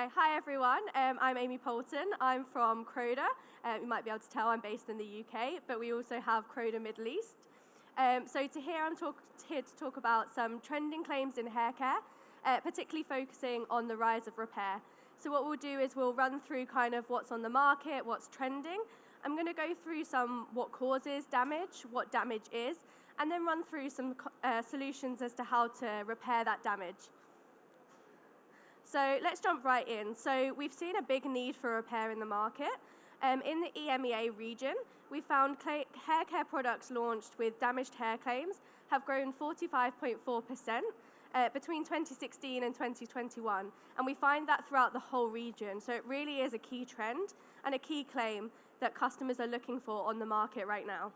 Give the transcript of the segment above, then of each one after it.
Okay, hi everyone. I'm Amy Poulton. I'm from Croda. You might be able to tell I'm based in the UK, but we also have Croda Middle East. I'm here to talk about some trending claims in hair care, particularly focusing on the rise of repair. So what we'll do is we'll run through kind of what's on the market, what's trending. I'm going to go through what causes damage, what damage is, and then run through some solutions as to how to repair that damage. So let's jump right in. So we've seen a big need for repair in the market. In the EMEA region, we found hair care products launched with damaged hair claims have grown 45.4% between 2016 and 2021. And we find that throughout the whole region. So it really is a key trend and a key claim that customers are looking for on the market right now.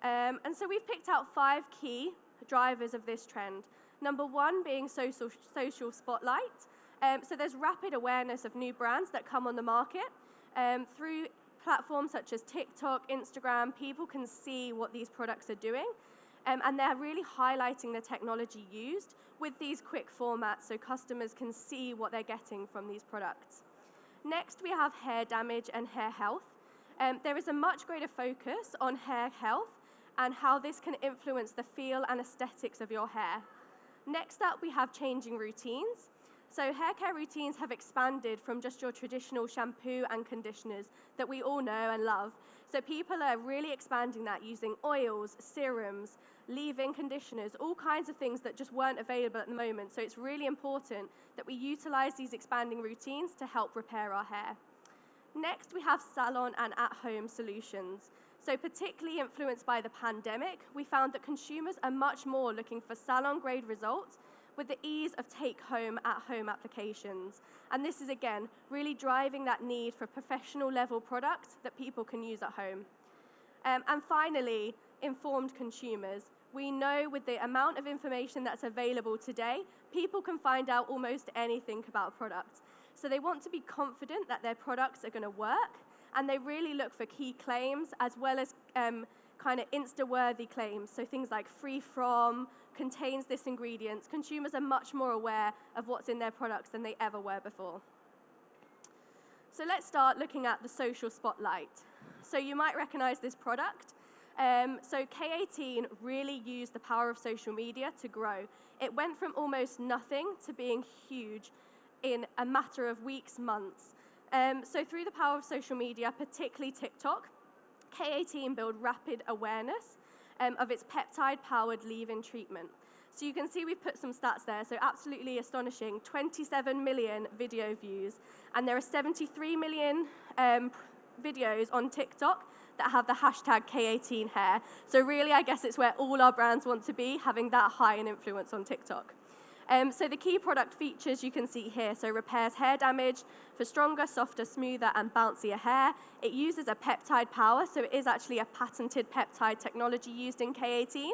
And so we've picked out 5 key drivers of this trend. Number 1 being social spotlight. So there's rapid awareness of new brands that come on the market. Through platforms such as TikTok, Instagram, people can see what these products are doing. And they're really highlighting the technology used with these quick formats so customers can see what they're getting from these products. Next, we have hair damage and hair health. There is a much greater focus on hair health and how this can influence the feel and aesthetics of your hair. Next up, we have changing routines. So hair care routines have expanded from just your traditional shampoo and conditioners that we all know and love. So people are really expanding that using oils, serums, leave-in conditioners, all kinds of things that just weren't available at the moment. So it's really important that we utilize these expanding routines to help repair our hair. Next, we have salon and at-home solutions. So particularly influenced by the pandemic, we found that consumers are much more looking for salon-grade results with the ease of take-home, at-home applications. And this is, again, really driving that need for professional-level products that people can use at home. And finally, informed consumers. We know with the amount of information that's available today, people can find out almost anything about a product. So they want to be confident that their products are going to work, and they really look for key claims as well as kind of Insta-worthy claims. So things like free from, contains this ingredient. Consumers are much more aware of what's in their products than they ever were before. So let's start looking at the social spotlight. So you might recognize this product. So K18 really used the power of social media to grow. It went from almost nothing to being huge in a matter of weeks, months. So through the power of social media, particularly TikTok, K18 built rapid awareness of its peptide-powered leave-in treatment. So you can see we've put some stats there, so absolutely astonishing, 27 million video views, and there are 73 million videos on TikTok that have the hashtag K18hair. So really, I guess it's where all our brands want to be, having that high an influence on TikTok. So the key product features you can see here, so repairs hair damage for stronger, softer, smoother, and bouncier hair. It uses a peptide power, so it is actually a patented peptide technology used in K18.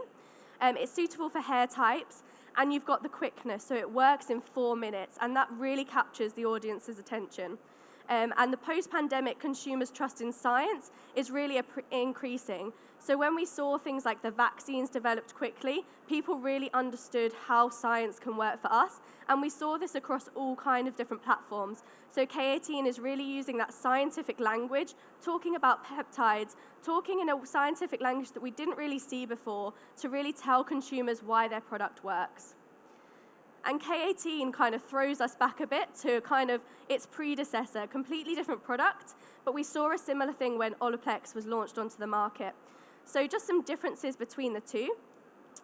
It's suitable for hair types, and you've got the quickness, so it works in 4 minutes, and that really captures the audience's attention. And the post-pandemic consumers' trust in science is really increasing. So when we saw things like the vaccines developed quickly, people really understood how science can work for us, and we saw this across all kinds of different platforms. So K18 is really using that scientific language, talking about peptides, talking in a scientific language that we didn't really see before to really tell consumers why their product works. And K18 kind of throws us back a bit to kind of its predecessor, completely different product, but we saw a similar thing when Olaplex was launched onto the market. So just some differences between the two.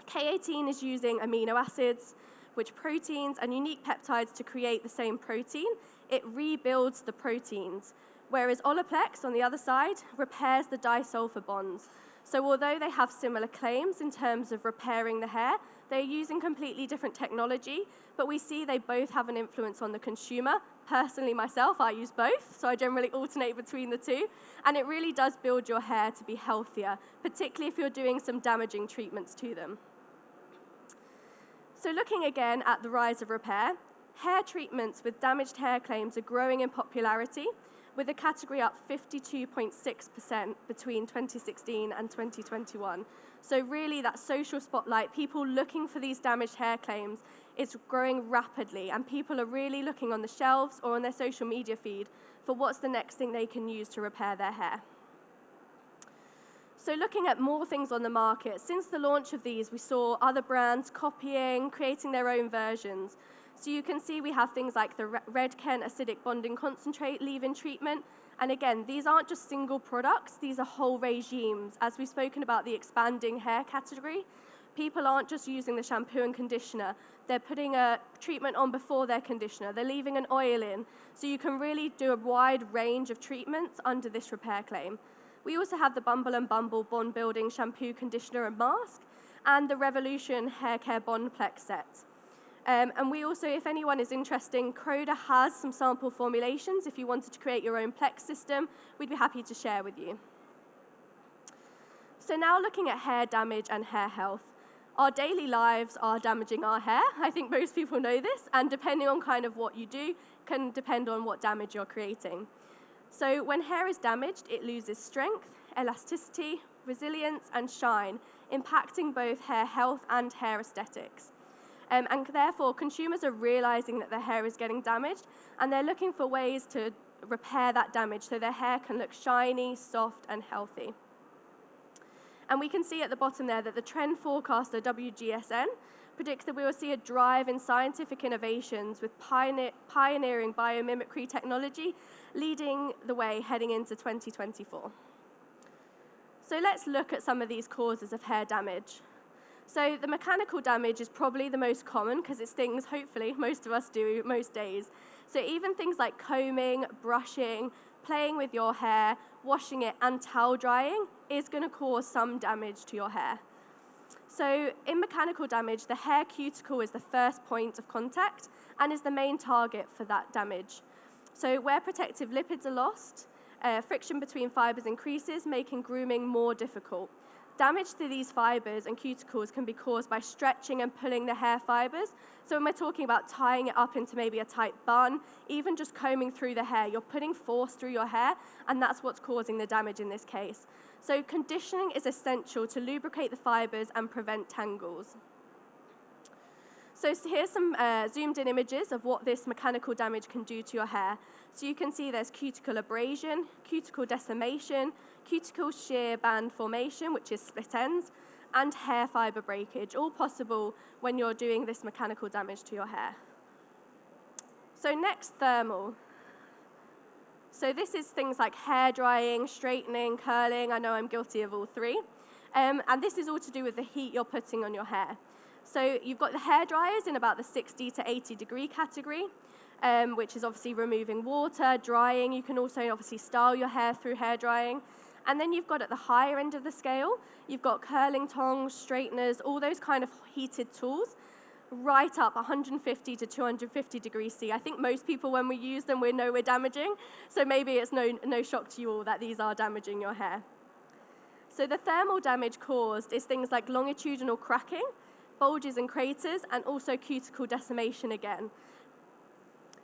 K18 is using amino acids, which proteins and unique peptides to create the same protein. It rebuilds the proteins, whereas Olaplex, on the other side, repairs the disulfur bonds. So although they have similar claims in terms of repairing the hair, they're using completely different technology, but we see they both have an influence on the consumer. Personally, myself, I use both, so I generally alternate between the two, and it really does build your hair to be healthier, particularly if you're doing some damaging treatments to them. So looking again at the rise of repair, hair treatments with damaged hair claims are growing in popularity, with the category up 52.6% between 2016 and 2021. So really that social spotlight, people looking for these damaged hair claims, is growing rapidly, and people are really looking on the shelves or on their social media feed for what's the next thing they can use to repair their hair. So looking at more things on the market, since the launch of these, we saw other brands copying, creating their own versions. So you can see we have things like the Haircare acidic bonding concentrate leave-in treatment. And again, these aren't just single products, these are whole regimes. As we've spoken about the expanding hair category, people aren't just using the shampoo and conditioner, they're putting a treatment on before their conditioner, they're leaving an oil in. So you can really do a wide range of treatments under this repair claim. We also have the Bumble and Bumble Bond Building Shampoo, Conditioner and Mask, and the Revolution Haircare Bondplex set. And we also, if anyone is interested, Croda has some sample formulations. If you wanted to create your own Plex system, we'd be happy to share with you. So now looking at hair damage and hair health. Our daily lives are damaging our hair. I think most people know this, and depending on kind of what you do, can depend on what damage you're creating. So when hair is damaged, it loses strength, elasticity, resilience, and shine, impacting both hair health and hair aesthetics. And therefore, consumers are realizing that their hair is getting damaged, and they're looking for ways to repair that damage so their hair can look shiny, soft, and healthy. And we can see at the bottom there that the trend forecaster WGSN predicts that we will see a drive in scientific innovations with pioneering biomimicry technology leading the way heading into 2024. So let's look at some of these causes of hair damage. So the mechanical damage is probably the most common because it's things, hopefully, most of us do most days. So even things like combing, brushing, playing with your hair, washing it, and towel drying is going to cause some damage to your hair. So in mechanical damage, the hair cuticle is the first point of contact and is the main target for that damage. So where protective lipids are lost, friction between fibers increases, making grooming more difficult. Damage to these fibers and cuticles can be caused by stretching and pulling the hair fibers. So when we're talking about tying it up into maybe a tight bun, even just combing through the hair, you're putting force through your hair, and that's what's causing the damage in this case. So conditioning is essential to lubricate the fibers and prevent tangles. So here's some zoomed in images of what this mechanical damage can do to your hair. So you can see there's cuticle abrasion, cuticle decimation, cuticle shear band formation, which is split ends, and hair fiber breakage, all possible when you're doing this mechanical damage to your hair. So next, thermal. So this is things like hair drying, straightening, curling. I know I'm guilty of all three. And this is all to do with the heat you're putting on your hair. So you've got the hair dryers in about the 60 to 80 degree category, which is obviously removing water, drying. You can also obviously style your hair through hair drying. And then you've got at the higher end of the scale, you've got curling tongs, straighteners, all those kind of heated tools, right up 150 to 250 degrees C. I think most people, when we use them, we know we're damaging. So maybe it's no shock to you all that these are damaging your hair. So the thermal damage caused is things like longitudinal cracking, bulges and craters, and also cuticle decimation again.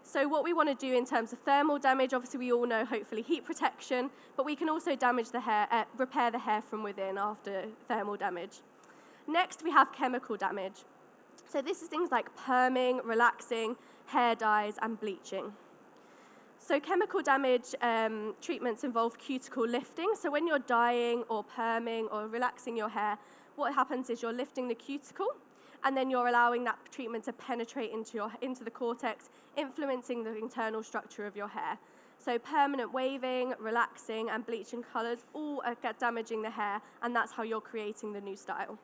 So what we want to do in terms of thermal damage, obviously we all know, hopefully, heat protection, but we can also damage the hair, repair the hair from within after thermal damage. Next, we have chemical damage. So this is things like perming, relaxing, hair dyes, and bleaching. So chemical damage treatments involve cuticle lifting. So when you're dyeing or perming or relaxing your hair, what happens is you're lifting the cuticle, and then you're allowing that treatment to penetrate into the cortex, influencing the internal structure of your hair. So permanent waving, relaxing, and bleaching colors all are damaging the hair, and that's how you're creating the new style.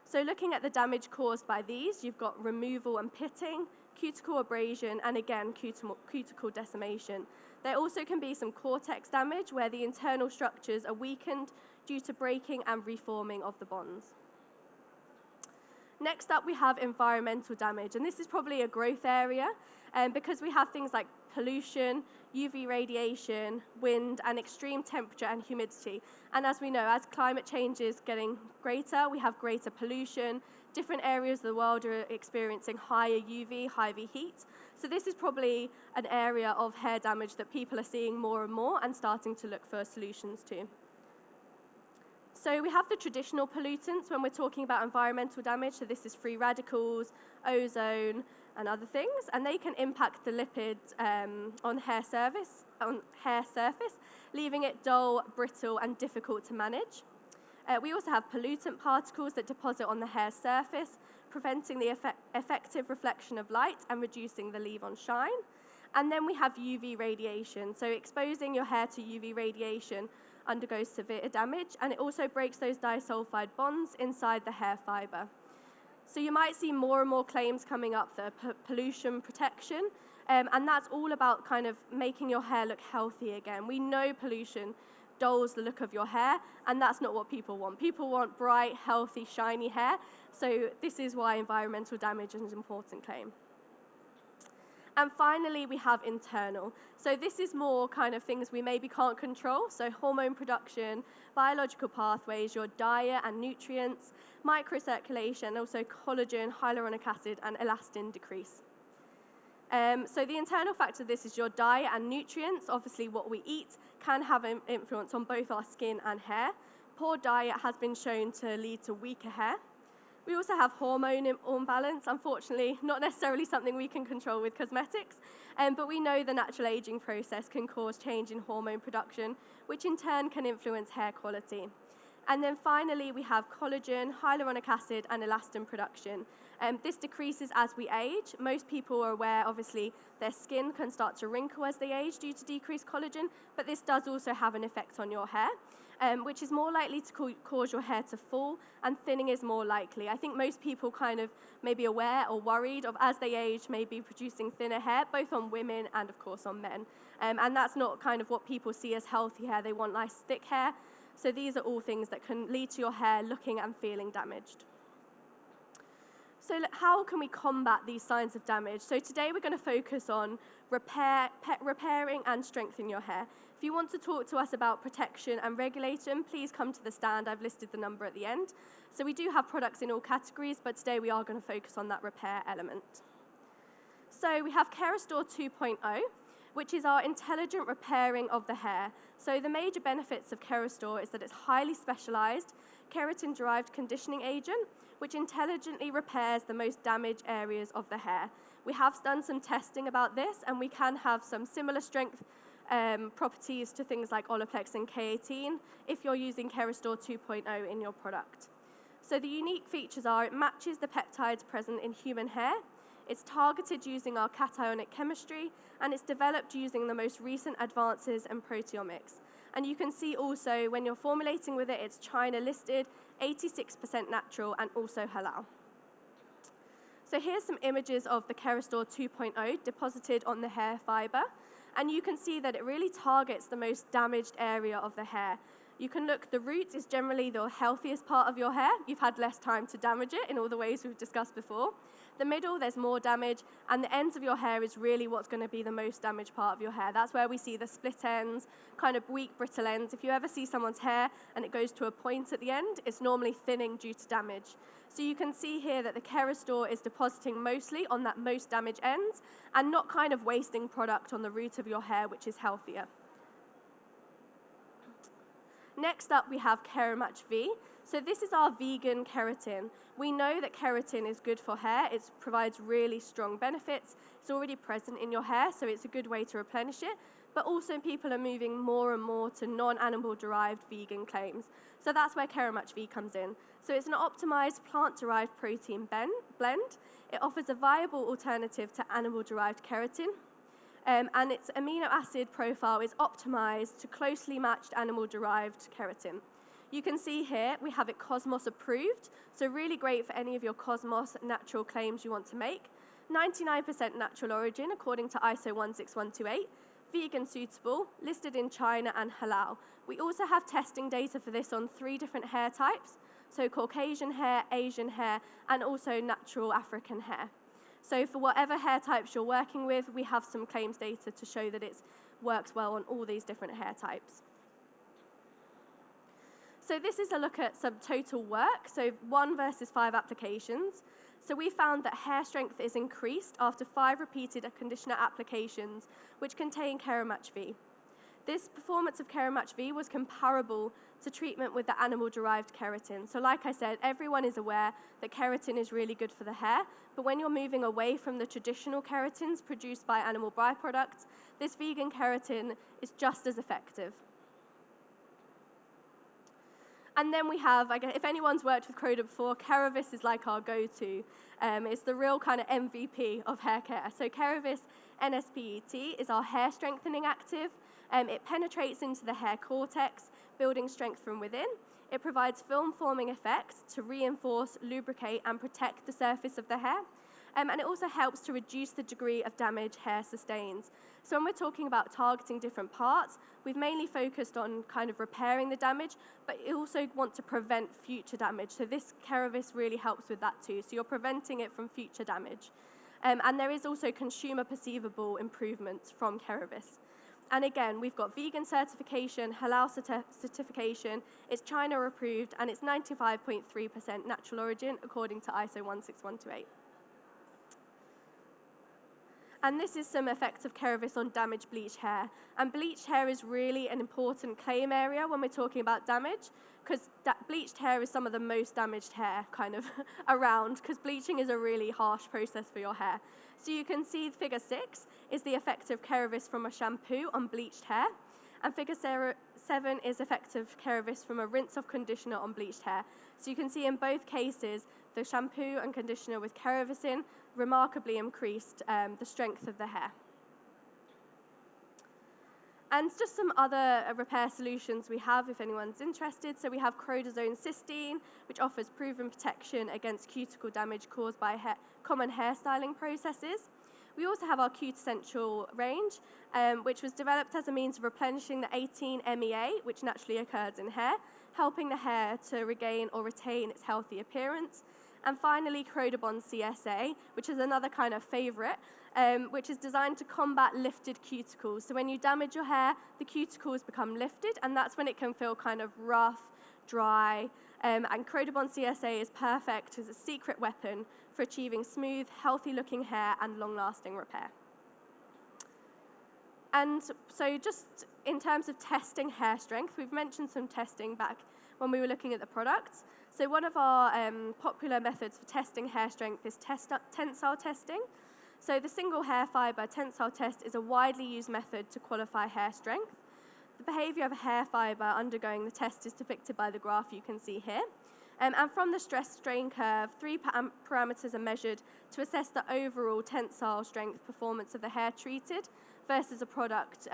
So looking at the damage caused by these, you've got removal and pitting, cuticle abrasion, and again, cuticle decimation. There also can be some cortex damage where the internal structures are weakened due to breaking and reforming of the bonds. Next up, we have environmental damage, and this is probably a growth area because we have things like pollution, UV radiation, wind, and extreme temperature and humidity. And as we know, as climate change is getting greater, we have greater pollution. Different areas of the world are experiencing higher UV, high V heat. So this is probably an area of hair damage that people are seeing more and more and starting to look for solutions to. So we have the traditional pollutants when we're talking about environmental damage. So this is free radicals, ozone, and other things. And they can impact the lipids on hair surface, leaving it dull, brittle, and difficult to manage. We also have pollutant particles that deposit on the hair surface, preventing the effective reflection of light and reducing the leave-on shine. And then we have UV radiation. So exposing your hair to UV radiation undergoes severe damage, and it also breaks those disulfide bonds inside the hair fiber. So you might see more and more claims coming up for pollution protection, and that's all about kind of making your hair look healthy again. We know pollution dulls the look of your hair, and that's not what people want. People want bright, healthy, shiny hair, so this is why environmental damage is an important claim. And finally, we have internal. So this is more kind of things we maybe can't control. So hormone production, biological pathways, your diet and nutrients, microcirculation, also collagen, hyaluronic acid, and elastin decrease. So the internal factor of this is your diet and nutrients. Obviously, what we eat can have an influence on both our skin and hair. Poor diet has been shown to lead to weaker hair. We also have hormone imbalance, unfortunately, not necessarily something we can control with cosmetics, but we know the natural aging process can cause change in hormone production, which in turn can influence hair quality. And then finally, we have collagen, hyaluronic acid, and elastin production. This decreases as we age. Most people are aware, obviously, their skin can start to wrinkle as they age due to decreased collagen, but this does also have an effect on your hair, which is more likely to cause your hair to fall, and thinning is more likely. I think most people kind of may be aware or worried of, as they age, maybe producing thinner hair, both on women and, of course, on men. And that's not kind of what people see as healthy hair. They want nice, thick hair. So these are all things that can lead to your hair looking and feeling damaged. So how can we combat these signs of damage? So today we're going to focus on repairing and strengthening your hair. If you want to talk to us about protection and regulation, please come to the stand. I've listed the number at the end. So we do have products in all categories, but today we are going to focus on that repair element. So we have Kerastore 2.0, which is our intelligent repairing of the hair. So the major benefits of Kerastore is that it's highly specialized, keratin-derived conditioning agent, which intelligently repairs the most damaged areas of the hair. We have done some testing about this, and we can have some similar strength properties to things like Olaplex and K18 if you're using Kerastore 2.0 in your product. So the unique features are it matches the peptides present in human hair, it's targeted using our cationic chemistry, and it's developed using the most recent advances in proteomics. And you can see also when you're formulating with it, it's China listed, 86% natural, and also halal. So here's some images of the Kerastore 2.0 deposited on the hair fiber. And you can see that it really targets the most damaged area of the hair. You can look, the root is generally the healthiest part of your hair. You've had less time to damage it in all the ways we've discussed before. The middle, there's more damage, and the ends of your hair is really what's going to be the most damaged part of your hair. That's where we see the split ends, kind of weak, brittle ends. If you ever see someone's hair and it goes to a point at the end, it's normally thinning due to damage. So you can see here that the Kerastore is depositing mostly on that most damaged ends and not kind of wasting product on the root of your hair, which is healthier. Next up, we have Keramatch V. So this is our vegan keratin. We know that keratin is good for hair. It provides really strong benefits. It's already present in your hair, so it's a good way to replenish it. But also people are moving more and more to non-animal derived vegan claims. So that's where Keramatch V comes in. So it's an optimized plant-derived protein blend. It offers a viable alternative to animal-derived keratin. And its amino acid profile is optimized to closely matched animal-derived keratin. You can see here we have it Cosmos approved, so really great for any of your Cosmos natural claims you want to make. 99% natural origin according to ISO 16128, vegan suitable, listed in China and halal. We also have testing data for this on 3 different hair types, so Caucasian hair, Asian hair, and also natural African hair. So for whatever hair types you're working with, we have some claims data to show that it works well on all these different hair types. So this is a look at some total work, so 1 versus 5 applications. So we found that hair strength is increased after 5 repeated conditioner applications, which contain Keramatch V. This performance of Keramatch V was comparable to treatment with the animal-derived keratin. So like I said, everyone is aware that keratin is really good for the hair, but when you're moving away from the traditional keratins produced by animal byproducts, this vegan keratin is just as effective. And then we have, I guess, if anyone's worked with Croda before, Keravis is like our go-to. It's the real kind of MVP of hair care. So Keravis NSPET is our hair strengthening active. It penetrates into the hair cortex, building strength from within. It provides film-forming effects to reinforce, lubricate, and protect the surface of the hair. And it also helps to reduce the degree of damage hair sustains. So when we're talking about targeting different parts, we've mainly focused on kind of repairing the damage, but you also want to prevent future damage. So this Keravis really helps with that too. So you're preventing it from future damage. And there is also consumer perceivable improvements from Keravis. And again, we've got vegan certification, halal certification, it's China approved, and it's 95.3% natural origin according to ISO 16128. And this is some effects of Keravis on damaged bleached hair. And bleached hair is really an important claim area when we're talking about damage, because bleached hair is some of the most damaged hair kind of around, because bleaching is a really harsh process for your hair. So you can see figure 6 is the effect of Keravis from a shampoo on bleached hair, and figure 7 is effective Keravis from a rinse-off conditioner on bleached hair. So you can see in both cases, the shampoo and conditioner with Keravis in remarkably increased the strength of the hair. And just some other repair solutions we have if anyone's interested. So we have Crodazone Cysteine, which offers proven protection against cuticle damage caused by common hairstyling processes. We also have our Cute Essential range, which was developed as a means of replenishing the 18 MEA, which naturally occurs in hair, helping the hair to regain or retain its healthy appearance. And finally, Crodabond CSA, which is another kind of favorite, which is designed to combat lifted cuticles. So when you damage your hair, the cuticles become lifted, and that's when it can feel kind of rough, dry. And Crodabond CSA is perfect as a secret weapon for achieving smooth, healthy-looking hair and long-lasting repair. And so just in terms of testing hair strength, we've mentioned some testing back when we were looking at the products. So one of our popular methods for testing hair strength is tensile testing. So the single hair fiber tensile test is a widely used method to qualify hair strength. The behavior of a hair fiber undergoing the test is depicted by the graph you can see here. And from the stress strain curve, 3 parameters are measured to assess the overall tensile strength performance of the hair treated versus a product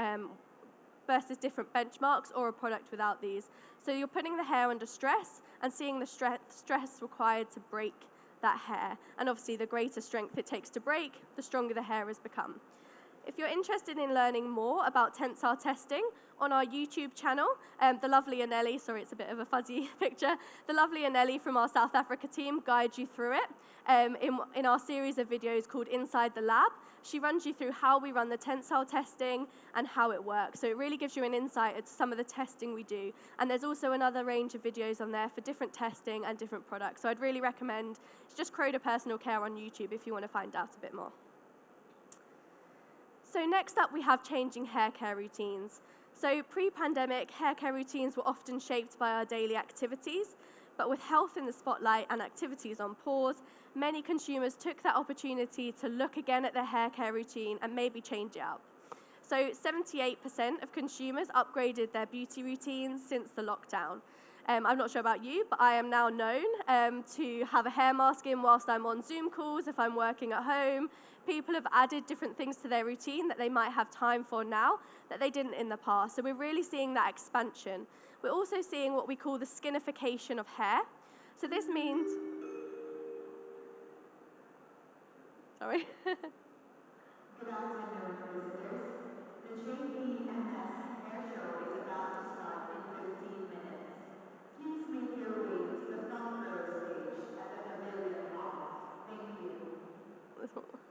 versus different benchmarks or a product without these. So you're putting the hair under stress and seeing the stress required to break that hair. And obviously the greater strength it takes to break, the stronger the hair has become. If you're interested in learning more about tensile testing, on our YouTube channel, the lovely Anneli, sorry it's a bit of a fuzzy picture, the lovely Anneli from our South Africa team guides you through it in our series of videos called Inside the Lab. She runs you through how we run the tensile testing and how it works. So it really gives you an insight into some of the testing we do. And there's also another range of videos on there for different testing and different products. So I'd really recommend, it's just Croda Personal Care on YouTube if you want to find out a bit more. So next up we have changing hair care routines. So pre-pandemic, hair care routines were often shaped by our daily activities, but with health in the spotlight and activities on pause, many consumers took that opportunity to look again at their hair care routine and maybe change it up. So 78% of consumers upgraded their beauty routines since the lockdown. I'm not sure about you, but I am now known to have a hair mask in whilst I'm on Zoom calls, if I'm working at home. People have added different things to their routine that they might have time for now that they didn't in the past. So we're really seeing that expansion. We're also seeing what we call the skinification of hair. So this means... Sorry. Good afternoon, visitors. The JBMS Hair Show is about to start in 15 minutes. Please make your way to the front row stage at the Pavilion Hall. Thank you.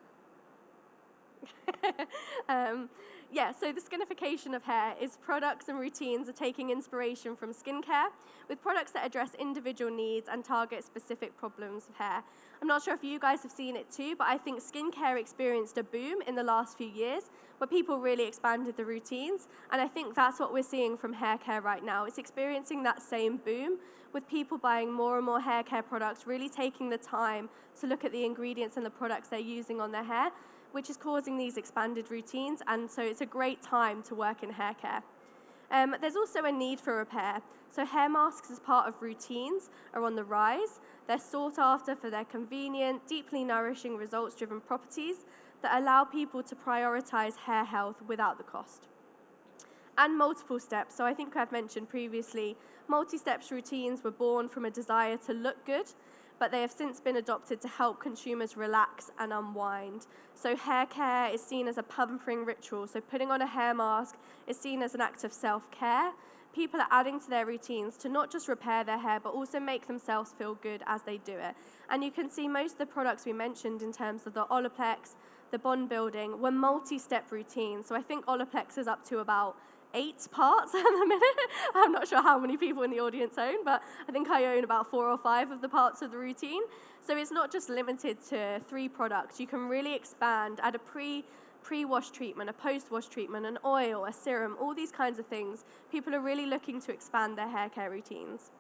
So the skinification of hair is products and routines are taking inspiration from skincare with products that address individual needs and target specific problems of hair. I'm not sure if you guys have seen it too, but I think skincare experienced a boom in the last few years where people really expanded the routines, and I think that's what we're seeing from hair care right now. It's experiencing that same boom with people buying more and more hair care products, really taking the time to look at the ingredients and the products they're using on their hair, which is causing these expanded routines, and so it's a great time to work in hair care. There's also a need for repair. So hair masks as part of routines are on the rise. They're sought after for their convenient, deeply nourishing, results-driven properties that allow people to prioritize hair health without the cost. And multiple steps. So I think I've mentioned previously, multi-steps routines were born from a desire to look good, but they have since been adopted to help consumers relax and unwind. So hair care is seen as a pampering ritual. So putting on a hair mask is seen as an act of self-care. People are adding to their routines to not just repair their hair, but also make themselves feel good as they do it. And you can see most of the products we mentioned in terms of the Olaplex, the bond building, were multi-step routines. So I think Olaplex is up to about 8 parts at the minute. I'm not sure how many people in the audience own, but I think I own about 4 or 5 of the parts of the routine. So it's not just limited to 3 products. You can really expand, add a pre-wash treatment, a post-wash treatment, an oil, a serum, all these kinds of things. People are really looking to expand their hair care routines.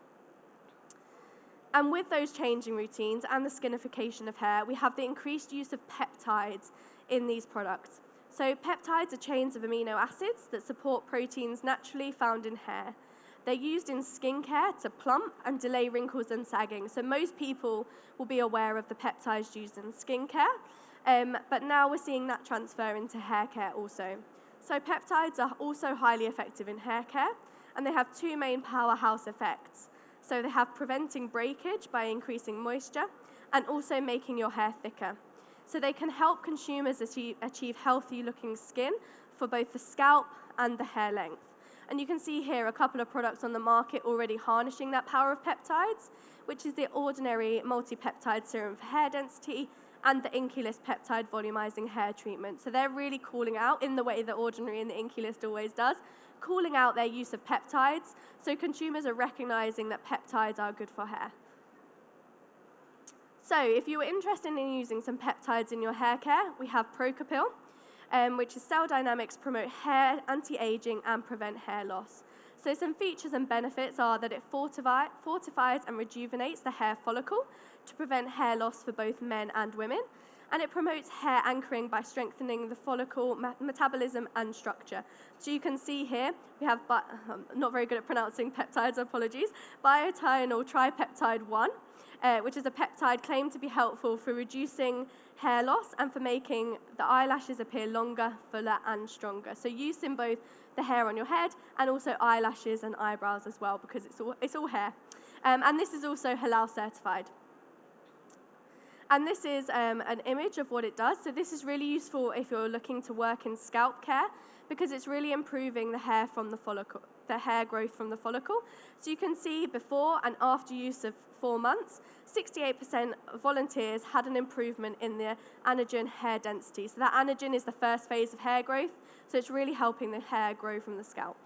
And with those changing routines and the skinification of hair, we have the increased use of peptides in these products. So peptides are chains of amino acids that support proteins naturally found in hair. They're used in skincare to plump and delay wrinkles and sagging. So most people will be aware of the peptides used in skincare, but now we're seeing that transfer into hair care also. So peptides are also highly effective in hair care, and they have 2 main powerhouse effects. So they have preventing breakage by increasing moisture and also making your hair thicker. So they can help consumers achieve healthy-looking skin for both the scalp and the hair length. And you can see here a couple of products on the market already harnessing that power of peptides, which is the Ordinary Multi-Peptide Serum for Hair Density and the Inky-List Peptide Volumizing Hair Treatment. So they're really calling out, in the way that Ordinary and the Inky-List always does, calling out their use of peptides, so consumers are recognizing that peptides are good for hair. So if you were interested in using some peptides in your hair care, we have Procapil, which is cell dynamics promote hair anti-aging and prevent hair loss. So some features and benefits are that it fortifies and rejuvenates the hair follicle to prevent hair loss for both men and women, and it promotes hair anchoring by strengthening the follicle metabolism and structure. So you can see here, we have, I'm not very good at pronouncing peptides, apologies, biotinol tripeptide 1, which is a peptide claimed to be helpful for reducing hair loss and for making the eyelashes appear longer, fuller, and stronger. So use in both the hair on your head and also eyelashes and eyebrows as well, because it's all hair. And this is also halal certified. And this is an image of what it does. So this is really useful if you're looking to work in scalp care, because it's really improving the hair from the follicle, the hair growth from the follicle. So you can see before and after use of 4 months, 68% of volunteers had an improvement in their anagen hair density. So that anagen is the first phase of hair growth, so it's really helping the hair grow from the scalp.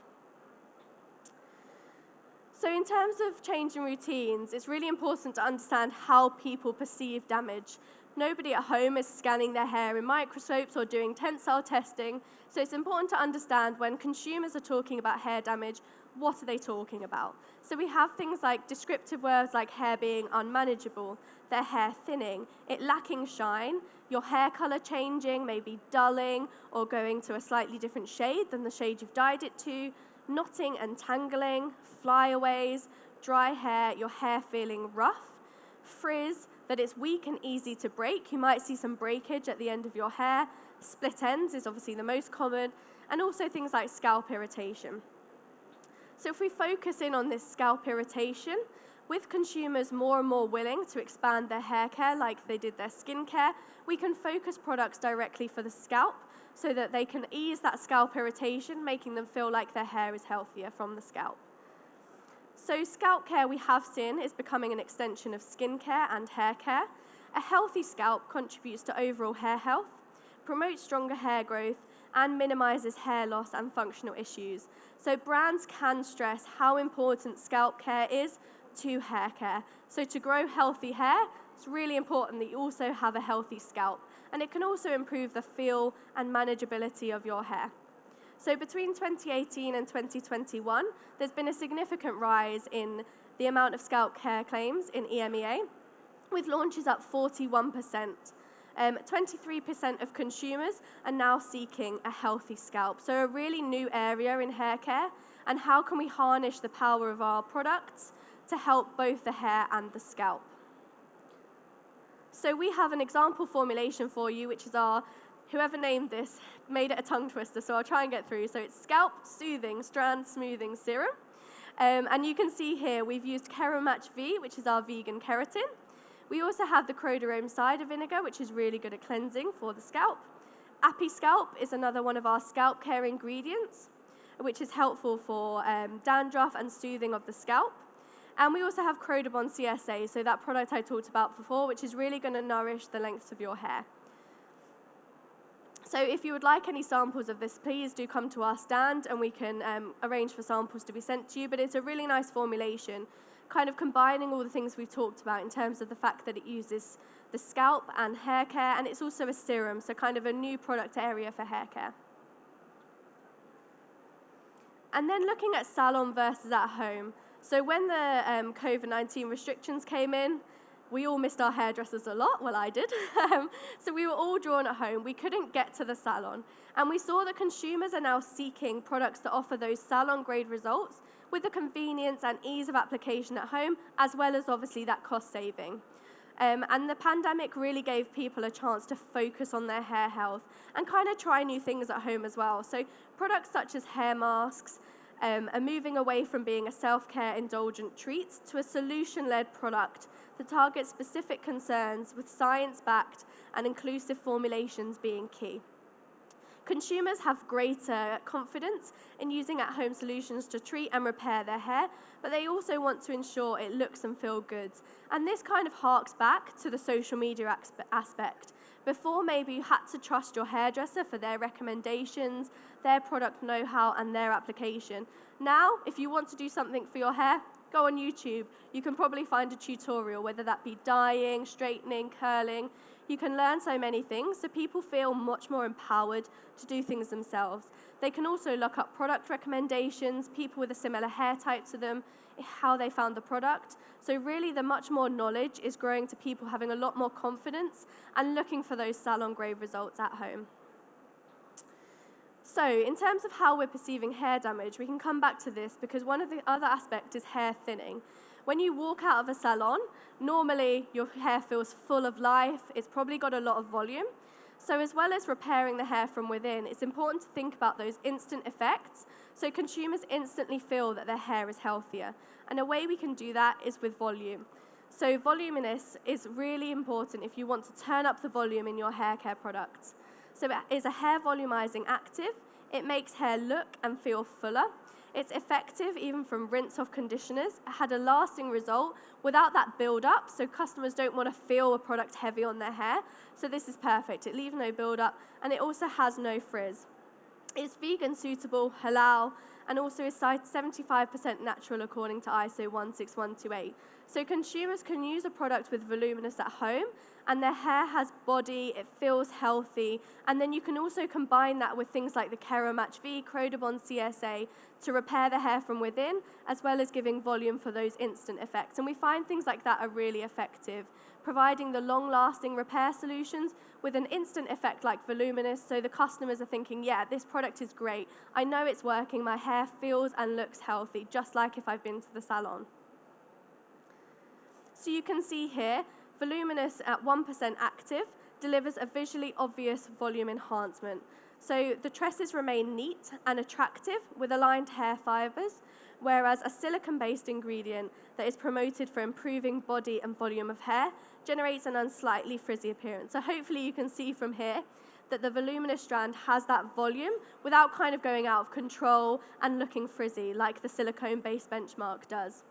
So in terms of changing routines, it's really important to understand how people perceive damage. Nobody at home is scanning their hair in microscopes or doing tensile testing, so it's important to understand when consumers are talking about hair damage, what are they talking about? So we have things like descriptive words like hair being unmanageable, their hair thinning, it lacking shine, your hair color changing, maybe dulling or going to a slightly different shade than the shade you've dyed it to, knotting and tangling, flyaways, dry hair, your hair feeling rough, frizz, that it's weak and easy to break. You might see some breakage at the end of your hair. Split ends is obviously the most common, and also things like scalp irritation. So if we focus in on this scalp irritation, with consumers more and more willing to expand their hair care like they did their skincare, we can focus products directly for the scalp so that they can ease that scalp irritation, making them feel like their hair is healthier from the scalp. So scalp care, we have seen, is becoming an extension of skincare and hair care. A healthy scalp contributes to overall hair health, promotes stronger hair growth, and minimizes hair loss and functional issues. So brands can stress how important scalp care is to hair care. So to grow healthy hair, it's really important that you also have a healthy scalp, and it can also improve the feel and manageability of your hair. So between 2018 and 2021, there's been a significant rise in the amount of scalp care claims in EMEA, with launches up 41%. 23% of consumers are now seeking a healthy scalp. So a really new area in hair care, and how can we harness the power of our products to help both the hair and the scalp. So we have an example formulation for you, which is whoever named this made it a tongue twister, so I'll try and get through. So it's Scalp Soothing Strand Smoothing Serum. And you can see here we've used Keramatch V, which is our vegan keratin. We also have the Croda cider vinegar, which is really good at cleansing for the scalp. Appy Scalp is another one of our scalp care ingredients, which is helpful for dandruff and soothing of the scalp. And we also have Croda CSA, so that product I talked about before, which is really going to nourish the length of your hair. So if you would like any samples of this, please do come to our stand and we can arrange for samples to be sent to you. But it's a really nice formulation, kind of combining all the things we've talked about in terms of the fact that it uses the scalp and hair care, and it's also a serum, so kind of a new product area for hair care. And then looking at salon versus at home. So when the COVID-19 restrictions came in, we all missed our hairdressers a lot. Well, I did. So we were all drawn at home. We couldn't get to the salon. And we saw that consumers are now seeking products that offer those salon-grade results with the convenience and ease of application at home, as well as obviously that cost saving. And the pandemic really gave people a chance to focus on their hair health and kind of try new things at home as well. So products such as hair masks are moving away from being a self-care indulgent treat to a solution-led product that targets specific concerns, with science-backed and inclusive formulations being key. Consumers have greater confidence in using at-home solutions to treat and repair their hair, but they also want to ensure it looks and feels good. And this kind of harks back to the social media aspect. Before, maybe you had to trust your hairdresser for their recommendations, their product know-how, and their application. Now, if you want to do something for your hair, go on YouTube. You can probably find a tutorial, whether that be dyeing, straightening, curling. You can learn so many things, so people feel much more empowered to do things themselves. They can also look up product recommendations, people with a similar hair type to them, how they found the product. So really, the much more knowledge is growing to people having a lot more confidence and looking for those salon-grade results at home. So in terms of how we're perceiving hair damage, we can come back to this because one of the other aspects is hair thinning. When you walk out of a salon, normally your hair feels full of life, it's probably got a lot of volume. So as well as repairing the hair from within, it's important to think about those instant effects so consumers instantly feel that their hair is healthier. And a way we can do that is with volume. So voluminous is really important if you want to turn up the volume in your hair care products. So it is a hair volumizing active. It makes hair look and feel fuller. It's effective even from rinse-off conditioners. It had a lasting result without that build-up, so customers don't want to feel a product heavy on their hair. So this is perfect. It leaves no build-up, and it also has no frizz. It's vegan suitable, halal, and also is 75% natural according to ISO 16128. So consumers can use a product with voluminous at home, and their hair has body, it feels healthy, and then you can also combine that with things like the Keramatch V, Croda CSA to repair the hair from within, as well as giving volume for those instant effects. And we find things like that are really effective, providing the long-lasting repair solutions with an instant effect like voluminous, so the customers are thinking, yeah, this product is great. I know it's working. My hair feels and looks healthy, just like if I've been to the salon. So you can see here, voluminous at 1% active delivers a visually obvious volume enhancement. So the tresses remain neat and attractive with aligned hair fibers, whereas a silicone-based ingredient that is promoted for improving body and volume of hair generates an unslightly frizzy appearance. So hopefully you can see from here that the voluminous strand has that volume without kind of going out of control and looking frizzy like the silicone-based benchmark does.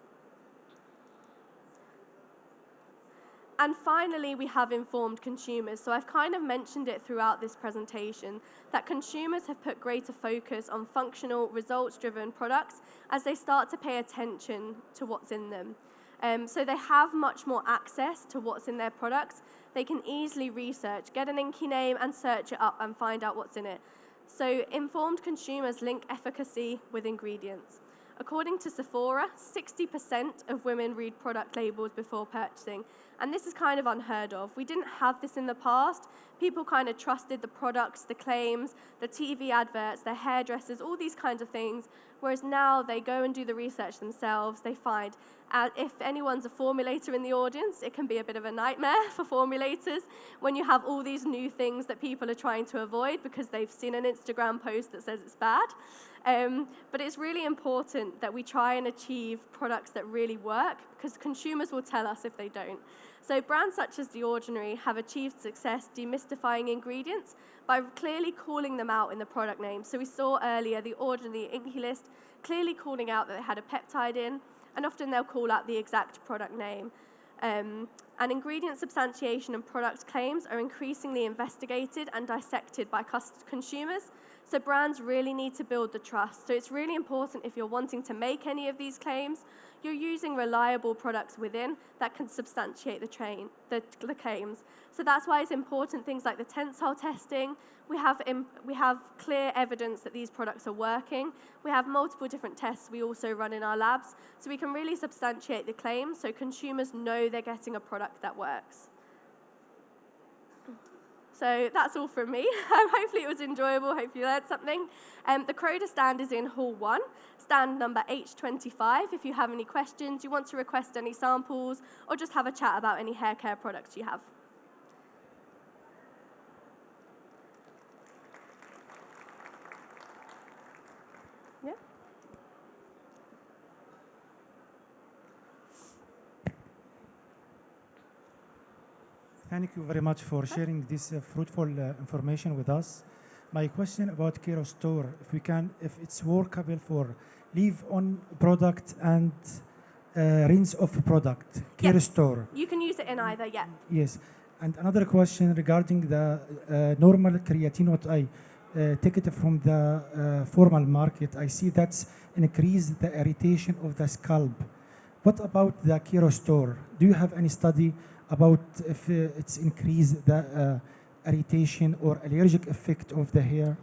And finally, we have informed consumers. So I've kind of mentioned it throughout this presentation, that consumers have put greater focus on functional, results-driven products as they start to pay attention to what's in them. So they have much more access to what's in their products. They can easily research, get an inky name and search it up and find out what's in it. So informed consumers link efficacy with ingredients. According to Sephora, 60% of women read product labels before purchasing, and this is kind of unheard of. We didn't have this in the past. People kind of trusted the products, the claims, the TV adverts, the hairdressers, all these kinds of things, whereas now they go and do the research themselves. They find, if anyone's a formulator in the audience, it can be a bit of a nightmare for formulators when you have all these new things that people are trying to avoid because they've seen an Instagram post that says it's bad. But it's really important that we try and achieve products that really work because consumers will tell us if they don't. So brands such as The Ordinary have achieved success demystifying ingredients by clearly calling them out in the product name. So we saw earlier The Ordinary Inky List clearly calling out that they had a peptide in, and often they'll call out the exact product name. And ingredient substantiation and product claims are increasingly investigated and dissected by consumers. So brands really need to build the trust. So it's really important if you're wanting to make any of these claims, you're using reliable products within that can substantiate the claims. So that's why it's important things like the tensile testing. We have clear evidence that these products are working. We have multiple different tests we also run in our labs. So we can really substantiate the claims so consumers know they're getting a product that works. So that's all from me. Hopefully it was enjoyable. Hope you learned something. The Croda stand is in Hall 1, stand number H25. If you have any questions, you want to request any samples, or just have a chat about any hair care products you have. Yeah. Thank you very much for sharing this fruitful information with us. My question about Kero Store, if it's workable for leave-on product and rinse-off product, Kero Yes. Store. You can use it in either, yeah. Yes. And another question regarding the normal creatine, what I take it from the formal market, I see that's increase the irritation of the scalp. What about the Kero Store? Do you have any study about if it's increased the irritation or allergic effect of the hair?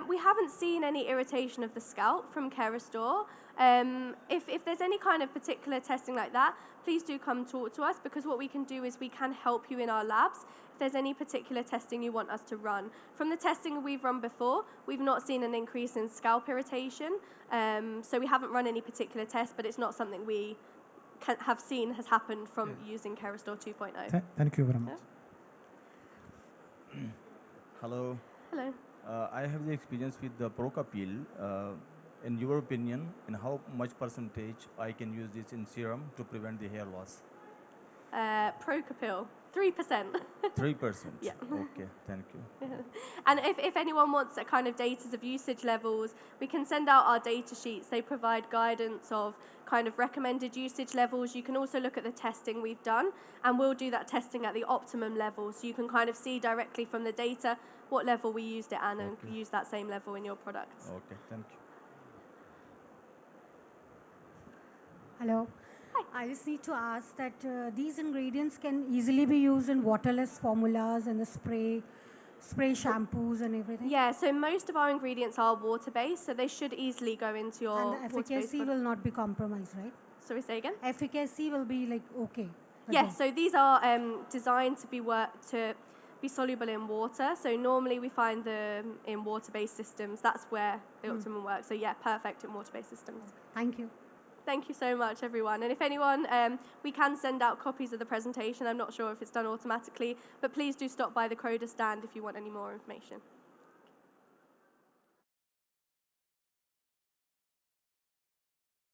We haven't seen any irritation of the scalp from Kerastore. If there's any kind of particular testing like that, please do come talk to us because what we can do is we can help you in our labs if there's any particular testing you want us to run. From the testing we've run before, we've not seen an increase in scalp irritation. So we haven't run any particular test, but it's not something we have seen has happened from using Kerastore 2.0. Thank you very much. Yeah. Hello. Hello. I have the experience with the Procapil. In your opinion, in how much percentage I can use this in serum to prevent the hair loss? Procapil, 3%. 3%? Yeah. Okay, thank you. And if anyone wants a kind of data of usage levels, we can send out our data sheets. They provide guidance of kind of recommended usage levels. You can also look at the testing we've done, and we'll do that testing at the optimum level. So you can kind of see directly from the data what level we used it and use that same level in your products. Okay, thank you. Hello. Hi. I just need to ask that these ingredients can easily be used in waterless formulas and the spray shampoos and everything. Yeah, so most of our ingredients are water-based, so they should easily go into your And the water-based efficacy will not be compromised, right? Sorry, say again? Efficacy will be like okay. Yes, so these are designed to be soluble in water. So normally we find them in water-based systems. That's where the optimum works. So yeah, perfect in water-based systems. Thank you. Thank you so much, everyone. And if anyone, we can send out copies of the presentation. I'm not sure if it's done automatically, but please do stop by the Croda stand if you want any more information.